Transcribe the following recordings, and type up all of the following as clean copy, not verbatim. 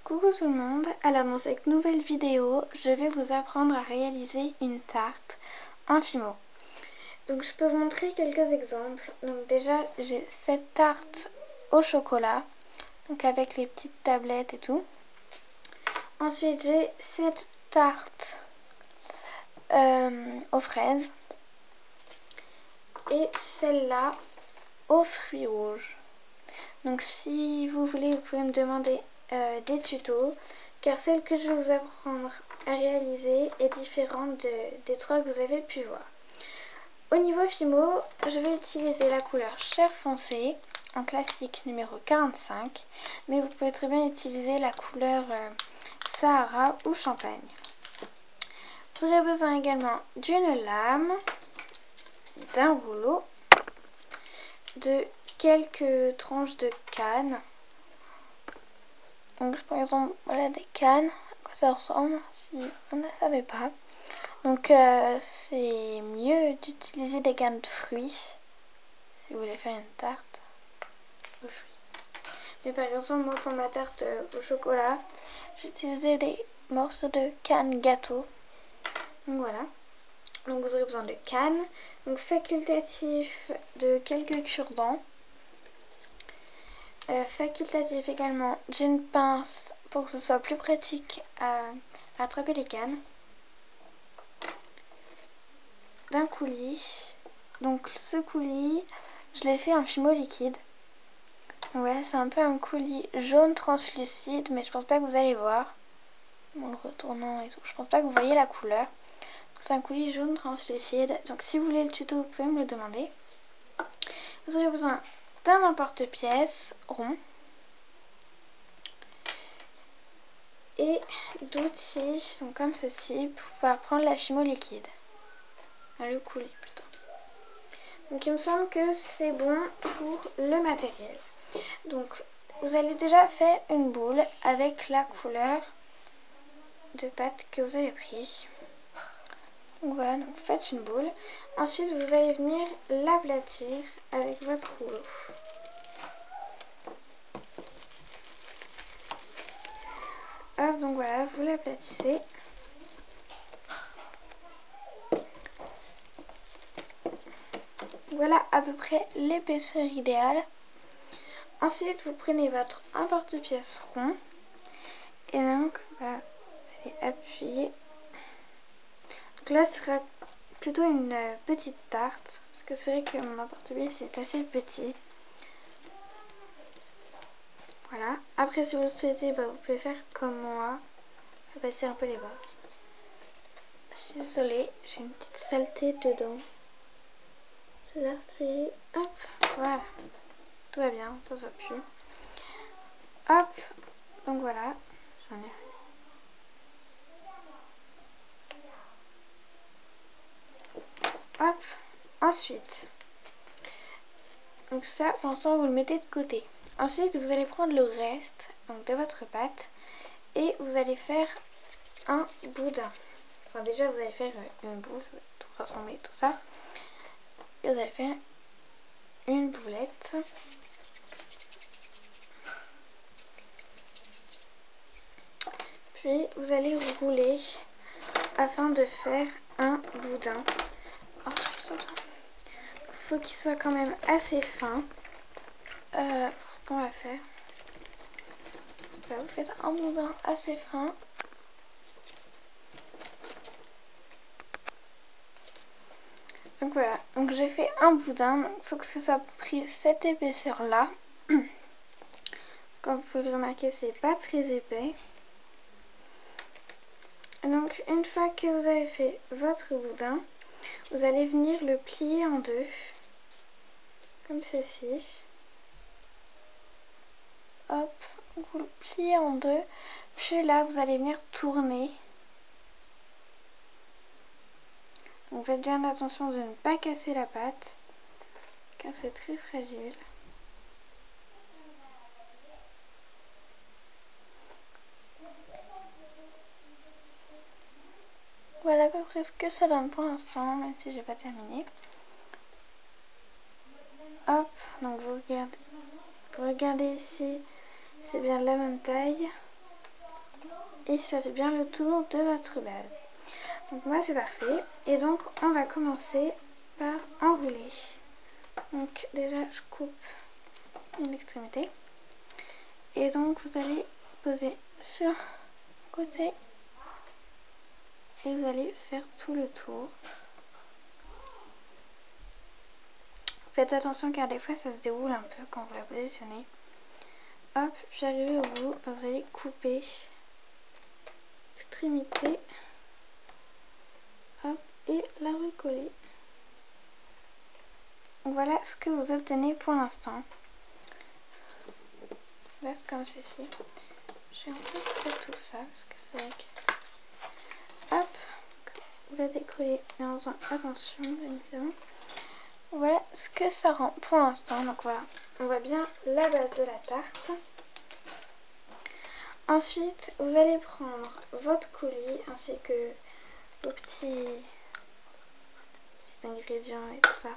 Coucou tout le monde, alors dans cette nouvelle vidéo, je vais vous apprendre à réaliser une tarte en fimo. Donc je peux vous montrer quelques exemples. Donc déjà j'ai cette tarte au chocolat, donc avec les petites tablettes et tout. Ensuite j'ai cette tarte aux fraises et celle-là aux fruits rouges. Donc si vous voulez, vous pouvez me demander des tutos, car celle que je vais vous apprendre à réaliser est différente des trois que vous avez pu voir. Au niveau fimo, je vais utiliser la couleur chair foncée en classique numéro 45, mais vous pouvez très bien utiliser la couleur Sahara ou Champagne. Vous aurez besoin également d'une lame, d'un rouleau, de quelques tranches de canne. Donc par exemple, voilà des cannes, à quoi ça ressemble si on ne savait pas. Donc c'est mieux d'utiliser des cannes de fruits si vous voulez faire une tarte aux fruits. Mais par exemple, moi pour ma tarte au chocolat, j'ai utilisé des morceaux de canne gâteau. Donc voilà. Donc vous aurez besoin de canne, donc facultatif de quelques cure-dents. Facultatif également d'une pince pour que ce soit plus pratique à attraper les cannes, d'un coulis. Donc ce coulis, je l'ai fait en fimo liquide. Ouais, c'est un peu un coulis jaune translucide, mais je pense pas que vous allez voir en le retournant et tout. Je pense pas que vous voyez la couleur. C'est un coulis jaune translucide. Donc si vous voulez le tuto, vous pouvez me le demander. Vous aurez besoin d'un emporte-pièce rond et d'outils, donc comme ceci, pour pouvoir prendre la fimo liquide. Le coulis plutôt. Donc il me semble que c'est bon pour le matériel. Donc vous allez déjà faire une boule avec la couleur de pâte que vous avez pris. Donc voilà, donc vous faites une boule. Ensuite vous allez venir l'aplatir avec votre rouleau. Hop, donc voilà, vous l'aplatissez. Voilà à peu près l'épaisseur idéale. Ensuite, vous prenez votre emporte-pièce rond et donc voilà, vous allez appuyer. Donc là, ce sera plutôt une petite tarte parce que c'est vrai que mon emporte-pièce est assez petit. Voilà. Après, si vous le souhaitez, vous pouvez faire comme moi, passer un peu les bords. Je suis désolée, j'ai une petite saleté dedans. Je vais la retirer. Hop, voilà. Tout va bien, ça se voit plus. Hop, donc voilà, j'en ai. Hop, ensuite, donc ça, pour l'instant, vous le mettez de côté. Ensuite, vous allez prendre le reste donc, de votre pâte et vous allez faire un boudin. Enfin, déjà, vous allez faire une boule, tout rassembler, tout ça. Et vous allez faire une boulette. Puis, vous allez rouler afin de faire un boudin. Il faut qu'il soit quand même assez fin. Pour ce qu'on va faire. Là, vous faites un boudin assez fin. Donc voilà, donc j'ai fait un boudin, il faut que ce soit pris cette épaisseur là. Comme vous pouvez le remarquer, c'est pas très épais. Donc une fois que vous avez fait votre boudin, vous allez venir le plier en deux, comme ceci. Hop, vous le pliez en deux, puis là vous allez venir tourner. Donc faites bien attention de ne pas casser la pâte, car c'est très fragile. Voilà à peu près ce que ça donne pour l'instant, même si j'ai pas terminé. Hop, donc vous regardez ici, c'est bien la même taille. et ça fait bien le tour de votre base. Donc moi c'est parfait. Et donc on va commencer par enrouler. Donc déjà je coupe une extrémité. Et donc vous allez poser sur le côté. Et vous allez faire tout le tour. Faites attention car des fois ça se déroule un peu quand vous la positionnez. Hop, puis arrivé au bout, vous allez couper l'extrémité. Hop, et la recoller. Voilà ce que vous obtenez pour l'instant. Là c'est comme ceci. Je vais un peu faire tout ça parce que c'est vrai que... Hop, vous la décollez en faisant attention bien évidemment. Voilà ce que ça rend pour l'instant. Donc voilà, on voit bien la base de la tarte. Ensuite, vous allez prendre votre coulis ainsi que vos petits ingrédients et tout ça.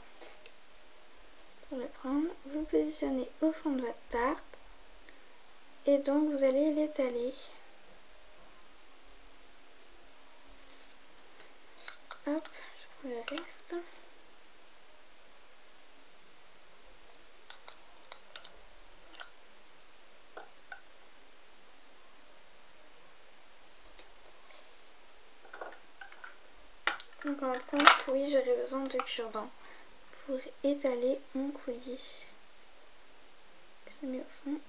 Vous le prendre, vous le positionnez au fond de votre tarte et donc vous allez l'étaler. Hop, je prends le reste. Donc en l'occurrence, oui, j'aurai besoin de cure-dent pour étaler mon coulis. Je le mets au fond.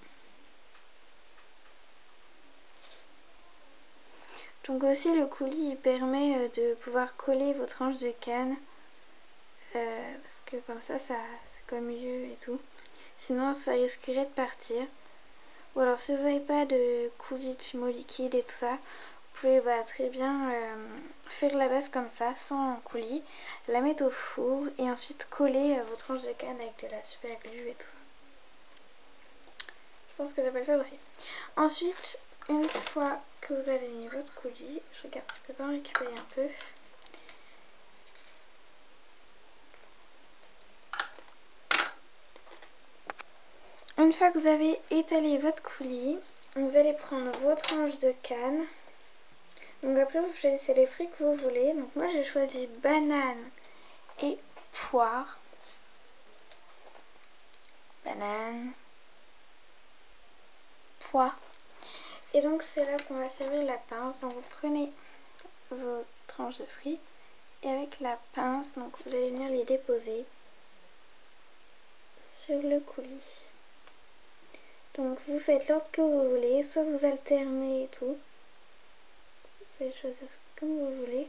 Donc aussi le coulis il permet de pouvoir coller vos tranches de canne parce que comme ça colle mieux et tout. Sinon ça risquerait de partir. Ou alors si vous n'avez pas de coulis de fumeau liquide et tout ça, vous pouvez très bien faire la base comme ça sans coulis, la mettre au four et ensuite coller vos tranches de canne avec de la super glue et tout ça. Je pense que ça peut le faire aussi. Ensuite, une fois que vous avez mis votre coulis, je regarde si je peux pas en récupérer un peu. Une fois que vous avez étalé votre coulis, vous allez prendre vos tranches de canne. Donc après vous choisissez les fruits que vous voulez. Donc moi j'ai choisi banane et poire. Banane, poire. Et donc c'est là qu'on va servir la pince. Donc vous prenez vos tranches de fruits et avec la pince, donc vous allez venir les déposer sur le coulis. Donc vous faites l'ordre que vous voulez, soit vous alternez et tout. Vous pouvez choisir comme vous voulez.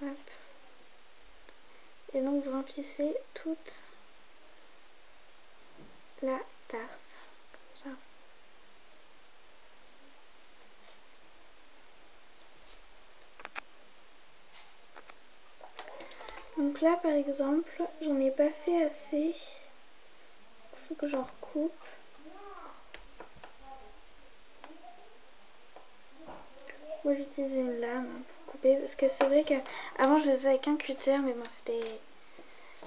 Hop. Et donc vous remplissez toute la tarte comme ça. Donc là par exemple j'en ai pas fait assez, il faut que j'en recoupe. Moi j'utilise une lame pour couper parce que c'est vrai qu'avant je le faisais avec un cutter mais bon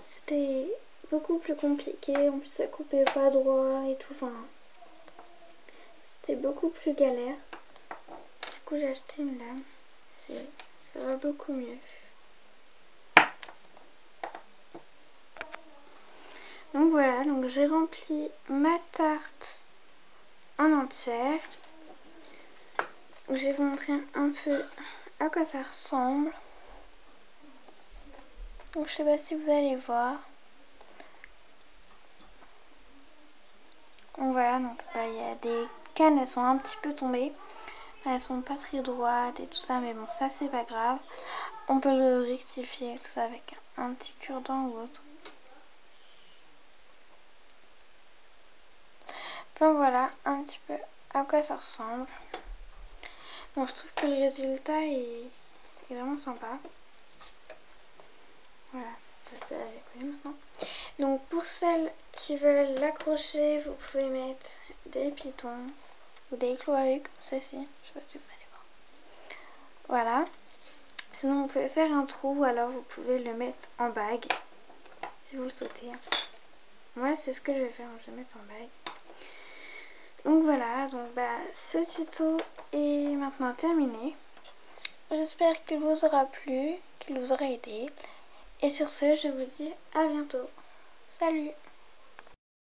c'était beaucoup plus compliqué, en plus ça coupait pas droit et tout, enfin c'était beaucoup plus galère. Du coup j'ai acheté une lame, ça va beaucoup mieux. Donc voilà, donc j'ai rempli ma tarte en entière. Je vais vous montrer un peu à quoi ça ressemble. Donc je sais pas si vous allez voir. Donc voilà, donc il y a des cannes, elles sont un petit peu tombées. Elles sont pas très droites et tout ça, mais bon ça c'est pas grave. On peut le rectifier tout ça avec un petit cure-dent ou autre. Enfin voilà un petit peu à quoi ça ressemble. Bon, je trouve que le résultat est vraiment sympa. Voilà, je peux la décoller maintenant. Donc pour celles qui veulent l'accrocher, vous pouvez mettre des pitons ou des clous avec comme ceci. Je sais pas si vous allez voir. Voilà. Sinon vous pouvez faire un trou ou alors vous pouvez le mettre en bague si vous le souhaitez. Moi c'est ce que je vais faire, je vais mettre en bague. Donc voilà, donc ce tuto est maintenant terminé. J'espère qu'il vous aura plu, qu'il vous aura aidé. Et sur ce, je vous dis à bientôt. Salut!